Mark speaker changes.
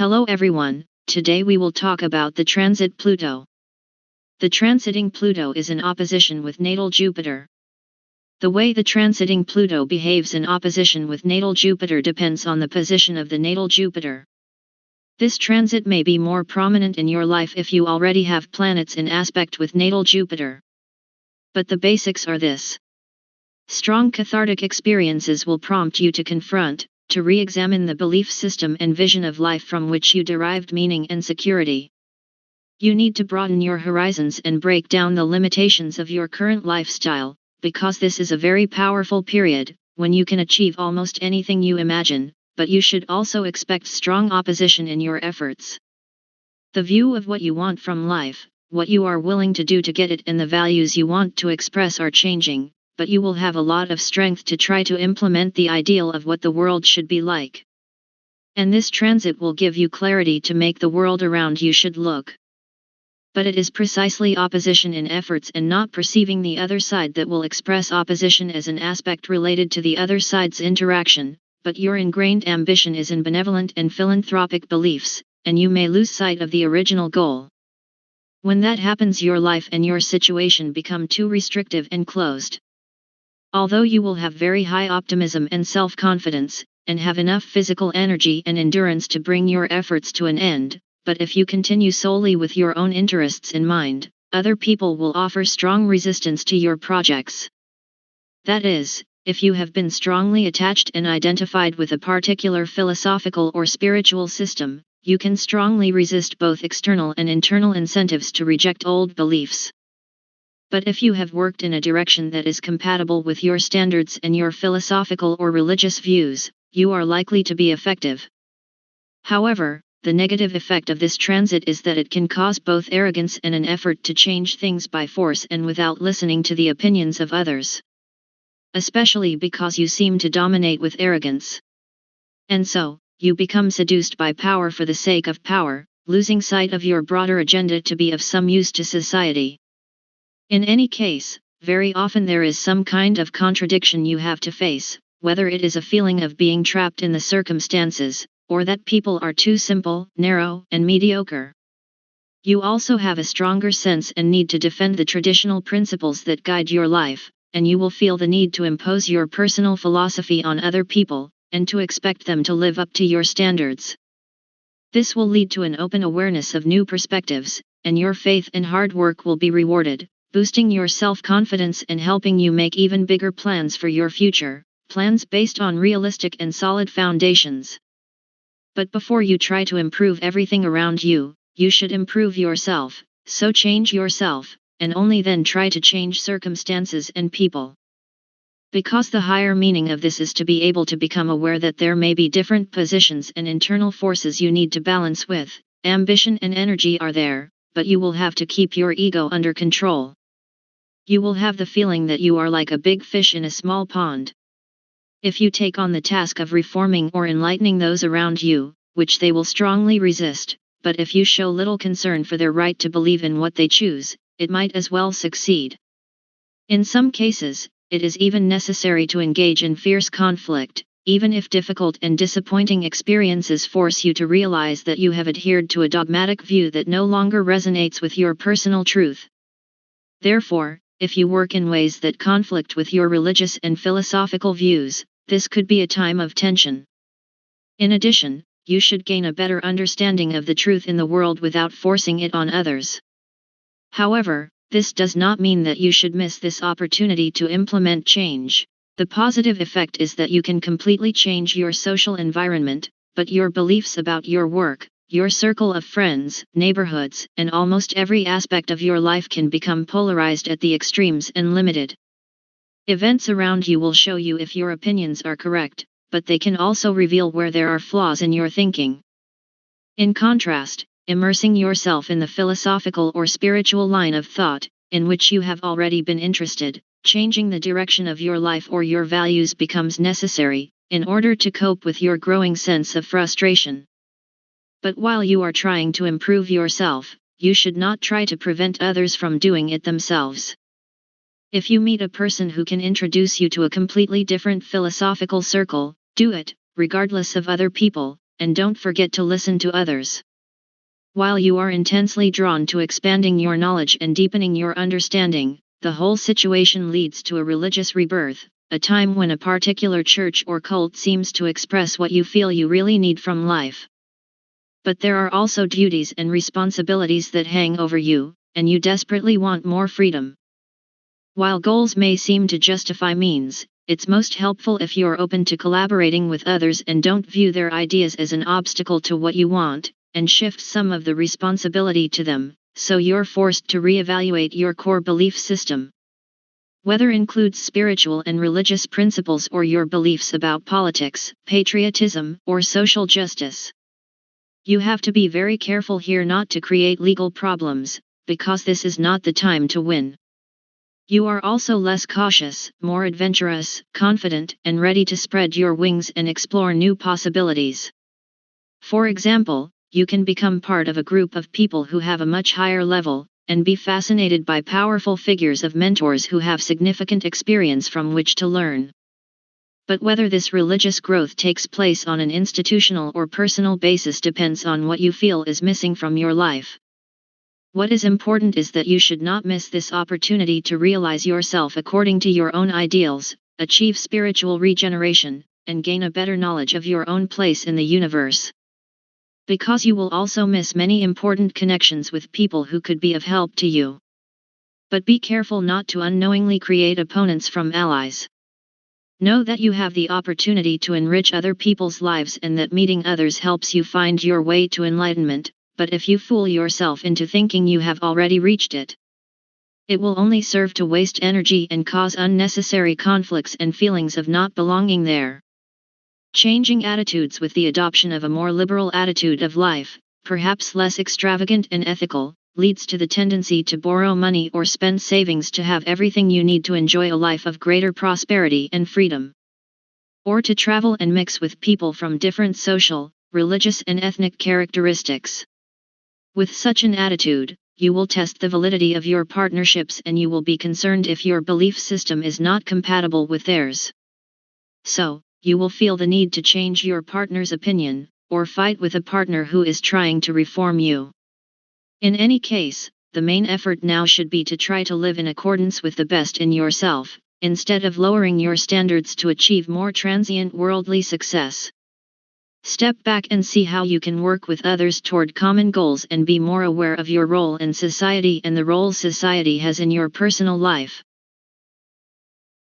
Speaker 1: Hello everyone, today we will talk about the transit Pluto. The transiting Pluto is in opposition with natal Jupiter. The way the transiting Pluto behaves in opposition with natal Jupiter depends on the position of the natal Jupiter. This transit may be more prominent in your life if you already have planets in aspect with natal Jupiter. But the basics are this. Strong cathartic experiences will prompt you to confront, to re-examine the belief system and vision of life from which you derived meaning and security. You need to broaden your horizons and break down the limitations of your current lifestyle, because this is a very powerful period, when you can achieve almost anything you imagine, but you should also expect strong opposition in your efforts. The view of what you want from life, what you are willing to do to get it, and the values you want to express are changing, but you will have a lot of strength to try to implement the ideal of what the world should be like. And this transit will give you clarity to make the world around you should look. But it is precisely opposition in efforts and not perceiving the other side that will express opposition as an aspect related to the other side's interaction, but your ingrained ambition is in benevolent and philanthropic beliefs, and you may lose sight of the original goal. When that happens, your life and your situation become too restrictive and closed. Although you will have very high optimism and self-confidence, and have enough physical energy and endurance to bring your efforts to an end, but if you continue solely with your own interests in mind, other people will offer strong resistance to your projects. That is, if you have been strongly attached and identified with a particular philosophical or spiritual system, you can strongly resist both external and internal incentives to reject old beliefs. But if you have worked in a direction that is compatible with your standards and your philosophical or religious views, you are likely to be effective. However, the negative effect of this transit is that it can cause both arrogance and an effort to change things by force and without listening to the opinions of others. Especially because you seem to dominate with arrogance. And so, you become seduced by power for the sake of power, losing sight of your broader agenda to be of some use to society. In any case, very often there is some kind of contradiction you have to face, whether it is a feeling of being trapped in the circumstances, or that people are too simple, narrow, and mediocre. You also have a stronger sense and need to defend the traditional principles that guide your life, and you will feel the need to impose your personal philosophy on other people, and to expect them to live up to your standards. This will lead to an open awareness of new perspectives, and your faith and hard work will be rewarded, boosting your self-confidence and helping you make even bigger plans for your future, plans based on realistic and solid foundations. But before you try to improve everything around you, you should improve yourself, so change yourself, and only then try to change circumstances and people. Because the higher meaning of this is to be able to become aware that there may be different positions and internal forces you need to balance with, ambition and energy are there, but you will have to keep your ego under control. You will have the feeling that you are like a big fish in a small pond. If you take on the task of reforming or enlightening those around you, which they will strongly resist, but if you show little concern for their right to believe in what they choose, it might as well succeed. In some cases, it is even necessary to engage in fierce conflict, even if difficult and disappointing experiences force you to realize that you have adhered to a dogmatic view that no longer resonates with your personal truth. Therefore, if you work in ways that conflict with your religious and philosophical views, this could be a time of tension. In addition, you should gain a better understanding of the truth in the world without forcing it on others. However, this does not mean that you should miss this opportunity to implement change. The positive effect is that you can completely change your social environment, but your beliefs about your work, your circle of friends, neighborhoods, and almost every aspect of your life can become polarized at the extremes and limited. Events around you will show you if your opinions are correct, but they can also reveal where there are flaws in your thinking. In contrast, immersing yourself in the philosophical or spiritual line of thought, in which you have already been interested, changing the direction of your life or your values becomes necessary, in order to cope with your growing sense of frustration. But while you are trying to improve yourself, you should not try to prevent others from doing it themselves. If you meet a person who can introduce you to a completely different philosophical circle, do it, regardless of other people, and don't forget to listen to others. While you are intensely drawn to expanding your knowledge and deepening your understanding, the whole situation leads to a religious rebirth, a time when a particular church or cult seems to express what you feel you really need from life. But there are also duties and responsibilities that hang over you, and you desperately want more freedom. While goals may seem to justify means, it's most helpful if you're open to collaborating with others and don't view their ideas as an obstacle to what you want, and shift some of the responsibility to them, so you're forced to reevaluate your core belief system. Whether includes spiritual and religious principles or your beliefs about politics, patriotism, or social justice. You have to be very careful here not to create legal problems, because this is not the time to win. You are also less cautious, more adventurous, confident, and ready to spread your wings and explore new possibilities. For example, you can become part of a group of people who have a much higher level, and be fascinated by powerful figures of mentors who have significant experience from which to learn. But whether this religious growth takes place on an institutional or personal basis depends on what you feel is missing from your life. What is important is that you should not miss this opportunity to realize yourself according to your own ideals, achieve spiritual regeneration, and gain a better knowledge of your own place in the universe. Because you will also miss many important connections with people who could be of help to you. But be careful not to unknowingly create opponents from allies. Know that you have the opportunity to enrich other people's lives and that meeting others helps you find your way to enlightenment. But if you fool yourself into thinking you have already reached it, it will only serve to waste energy and cause unnecessary conflicts and feelings of not belonging there. Changing attitudes with the adoption of a more liberal attitude of life, perhaps less extravagant and ethical, leads to the tendency to borrow money or spend savings to have everything you need to enjoy a life of greater prosperity and freedom. Or to travel and mix with people from different social, religious and ethnic characteristics. With such an attitude, you will test the validity of your partnerships and you will be concerned if your belief system is not compatible with theirs. So, you will feel the need to change your partner's opinion, or fight with a partner who is trying to reform you. In any case, the main effort now should be to try to live in accordance with the best in yourself, instead of lowering your standards to achieve more transient worldly success. Step back and see how you can work with others toward common goals and be more aware of your role in society and the role society has in your personal life.